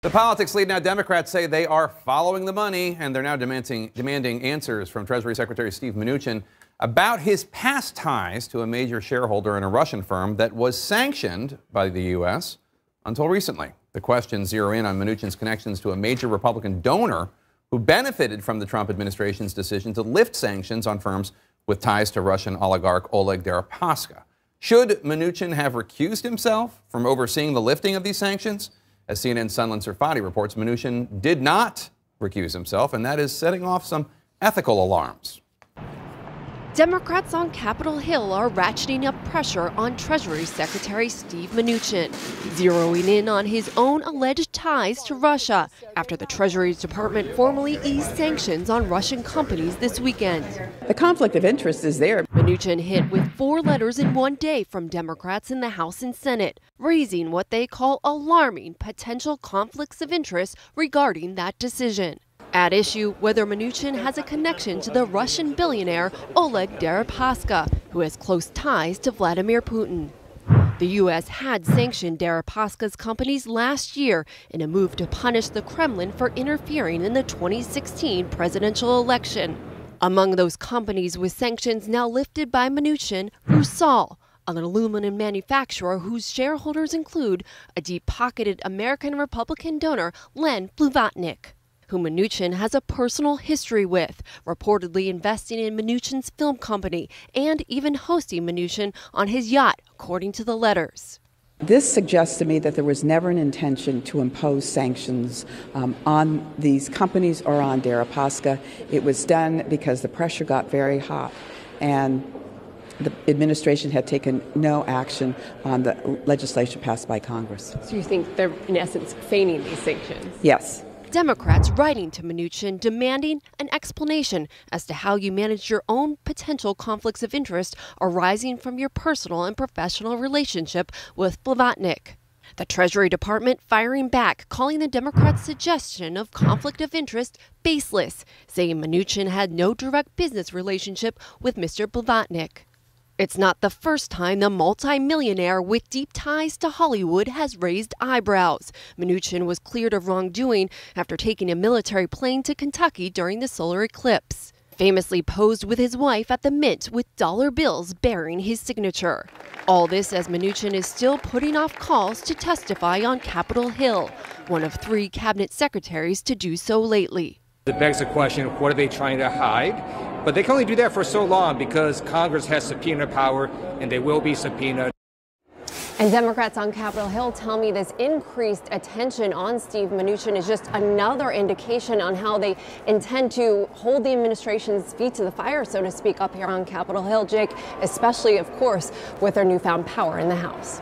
The politics lead now. Democrats say they are following the money, and they're now demanding answers from Treasury Secretary Steve Mnuchin about his past ties to a major shareholder in a Russian firm that was sanctioned by the U.S. until recently. The questions zero in on Mnuchin's connections to a major Republican donor who benefited from the Trump administration's decision to lift sanctions on firms with ties to Russian oligarch Oleg Deripaska. Should Mnuchin have recused himself from overseeing the lifting of these sanctions? As CNN's Sunlen Serfati reports, Mnuchin did not recuse himself, and that is setting off some ethical alarms. Democrats on Capitol Hill are ratcheting up pressure on Treasury Secretary Steve Mnuchin, zeroing in on his own alleged ties to Russia after the Treasury Department formally eased sanctions on Russian companies this weekend. The conflict of interest is there. Mnuchin hit with 4 letters in one day from Democrats in the House and Senate, raising what they call alarming potential conflicts of interest regarding that decision. At issue, whether Mnuchin has a connection to the Russian billionaire Oleg Deripaska, who has close ties to Vladimir Putin. The U.S. had sanctioned Deripaska's companies last year in a move to punish the Kremlin for interfering in the 2016 presidential election. Among those companies with sanctions now lifted by Mnuchin, Rusal, an aluminum manufacturer whose shareholders include a deep-pocketed American Republican donor, Len Blavatnik, who Mnuchin has a personal history with, reportedly investing in Mnuchin's film company and even hosting Mnuchin on his yacht, according to the letters. This suggests to me that there was never an intention to impose sanctions on these companies or on Deripaska. It was done because the pressure got very hot, and the administration had taken no action on the legislation passed by Congress. So you think they're, in essence, feigning these sanctions? Yes. Democrats writing to Mnuchin demanding an explanation as to how you manage your own potential conflicts of interest arising from your personal and professional relationship with Blavatnik. The Treasury Department firing back, calling the Democrats' suggestion of conflict of interest baseless, saying Mnuchin had no direct business relationship with Mr. Blavatnik. It's not the first time the multimillionaire with deep ties to Hollywood has raised eyebrows. Mnuchin was cleared of wrongdoing after taking a military plane to Kentucky during the solar eclipse. Famously posed with his wife at the Mint with dollar bills bearing his signature. All this as Mnuchin is still putting off calls to testify on Capitol Hill, one of 3 cabinet secretaries to do so lately. It begs the question, what are they trying to hide? But they can only do that for so long because Congress has subpoena power, and they will be subpoenaed. And Democrats on Capitol Hill tell me this increased attention on Steve Mnuchin is just another indication on how they intend to hold the administration's feet to the fire, so to speak, up here on Capitol Hill, Jake, especially, of course, with their newfound power in the House.